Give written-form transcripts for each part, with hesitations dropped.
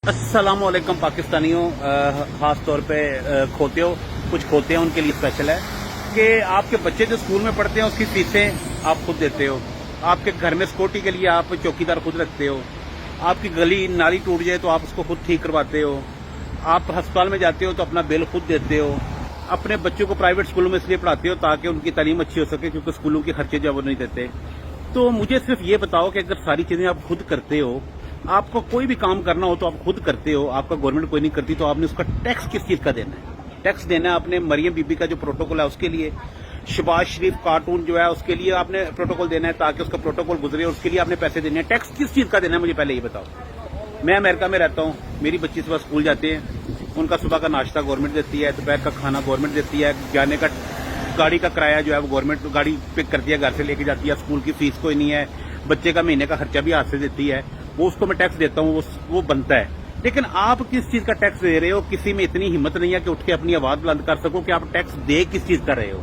अस्सलाम वालेकुम पाकिस्तानियों, खास तौर पे खोतियों, कुछ खोते हैं उनके लिए स्पेशल है कि आपके बच्चे जो स्कूल में पढ़ते हैं उसकी फीसें आप खुद देते हो। आपके घर में सिक्योरिटी के लिए आप चौकीदार खुद रखते हो। आपकी गली नाली टूट जाए तो आप उसको खुद ठीक करवाते हो। आप अस्पताल में जाते हो तो अपना बिल खुद देते हो। अपने बच्चों को प्राइवेट स्कूलों में इसलिए पढ़ाते हो ताकि उनकी तालीम अच्छी हो सके, क्योंकि स्कूलों के खर्चे जो वो नहीं देते। तो मुझे सिर्फ ये बताओ कि अगर सारी चीजें आप खुद करते हो, आपको कोई भी काम करना हो तो आप खुद करते हो, आपका गवर्नमेंट कोई नहीं करती, तो आपने उसका टैक्स किस चीज का देना है? टैक्स देना है आपने मरियम बीबी का जो प्रोटोकॉल है उसके लिए, शहबाज शरीफ कार्टून जो है उसके लिए आपने प्रोटोकॉल देना है ताकि उसका प्रोटोकॉल गुजरे, और उसके लिए आपने पैसे देने हैं। टैक्स किस चीज का देना है मुझे पहले ये बताओ। मैं अमेरिका में रहता हूँ, मेरी बच्ची सुबह स्कूल जाते हैं, उनका सुबह का नाश्ता गवर्नमेंट देती है, दोपहर का खाना गवर्नमेंट देती है, जाने का गाड़ी का किराया जो है वो गवर्नमेंट गाड़ी पिक करती है, घर से लेके जाती है, स्कूल की फीस कोई नहीं है, बच्चे का महीने का खर्चा भी हाथ से देती है, वो उसको मैं टैक्स देता हूँ, वो बनता है। लेकिन आप किस चीज का टैक्स दे रहे हो? किसी में इतनी हिम्मत नहीं है कि उठ के अपनी आवाज बुलंद कर सको कि आप टैक्स दे किस चीज कर रहे हो,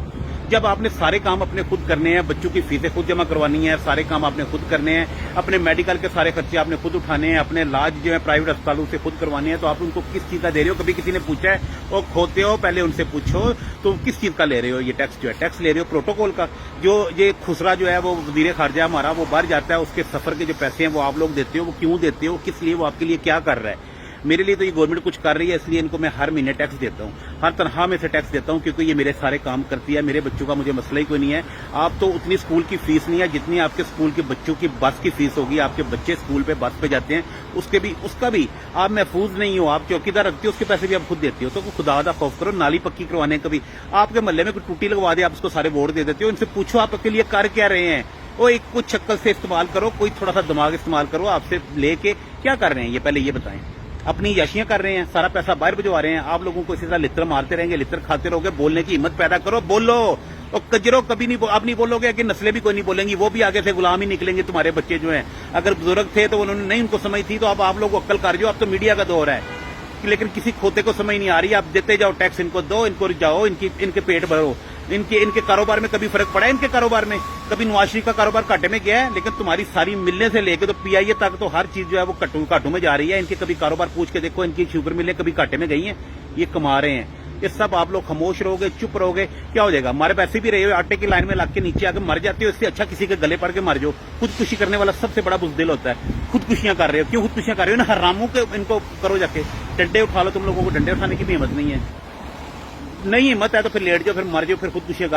जब आपने सारे काम अपने खुद करने हैं, बच्चों की फीसें खुद जमा करवानी है, सारे काम आपने खुद करने हैं, अपने मेडिकल के सारे खर्चे आपने खुद उठाने हैं, अपने इलाज जो है प्राइवेट अस्पतालों से खुद करवाने हैं, तो आप उनको किस चीज का दे रहे हो? कभी किसी ने पूछा है? वो खोते हो, पहले उनसे पूछो तो किस चीज का ले रहे हो ये टैक्स? जो है टैक्स ले रहे हो प्रोटोकॉल का। जो ये खुसरा जो है वो वजीर खारजा हमारा वो बाहर जाता है, उसके सफर के जो पैसे हैं वो आप लोग देते हो। वो क्यों देते हो? किस लिए? वो आपके लिए क्या कर रहा है? मेरे लिए तो ये गवर्नमेंट कुछ कर रही है, इसलिए इनको मैं हर महीने टैक्स देता हूँ, हर तनख्वाह में से टैक्स देता हूँ, क्योंकि ये मेरे सारे काम करती है। मेरे बच्चों का मुझे मसला ही कोई नहीं है। आप तो उतनी स्कूल की फीस नहीं है जितनी आपके स्कूल के बच्चों की बस की फीस होगी। आपके बच्चे स्कूल पे बस पे जाते हैं, उसका भी आप महफूज नहीं हो। आप चौकीदार रखते हो, उसके पैसे भी आप खुद देते हो। तो खुदा दा खौफ करो, नाली पक्की करवाने कभी आपके मोहल्ले में कोई टूटी लगवा दे, आप उसको सारे वोट दे देते हो। इनसे पूछो आप आपके लिए कर क्या रहे हैं? वो एक कुछ शक्ल से इस्तेमाल करो, कोई थोड़ा सा दिमाग इस्तेमाल करो। आपसे लेके क्या कर रहे हैं ये पहले ये बताएं। अपनी याशियां कर रहे हैं, सारा पैसा बाहर भिजवा रहे हैं। आप लोगों को इसी तरह लित्र मारते रहेंगे, लित्र खाते रहोगे। बोलने की हिम्मत पैदा करो, बोलो। और कजरो कभी नहीं आप नहीं बोलोगे कि नस्लें भी कोई नहीं बोलेंगी, वो भी आगे से गुलाम ही निकलेंगे। तुम्हारे बच्चे जो हैं, अगर बुजुर्ग थे तो उन्होंने नहीं उनको समझ थी, तो अब आप लोग को अक्ल कर जो। अब तो मीडिया का दौर है, लेकिन किसी खोते को समझ नहीं आ रही। आप देते जाओ टैक्स, इनको दो, इनको जाओ, इनके पेट भरो। इनके कारोबार में कभी फर्क पड़ा है? इनके कारोबार में कभी नवाज शरीफ का कारोबार घाटे में गया है? लेकिन तुम्हारी सारी मिलने से लेके तो पीआईए तक तो हर चीज जो है वो घाटों में जा रही है। इनके कभी कारोबार पूछ के देखो, इनकी शुगर मिलें कभी घाटे में गई हैं? ये कमा रहे हैं। ये सब आप लोग खामोश रहोगे, चुप रहोगे, क्या हो जाएगा? हमारे पैसे भी रहे हो, आटे की लाइन में लग के नीचे आके मर जाते हो। इससे अच्छा किसी के गले पड़ के मर जाओ। खुदकुशी करने वाला सबसे बड़ा बुज़दिल होता है। खुदकुशियां कर रहे हो, क्यों खुदकुशियां कर रहे हो? ना हरामों के इनको करो जाके, डंडे उठा लो। तुम लोगों को डंडे उठाने की भी हिम्मत नहीं है। नहीं हिम्मत है तो फिर लेट जाओ, फिर मर जाओ, फिर खुदकुशियां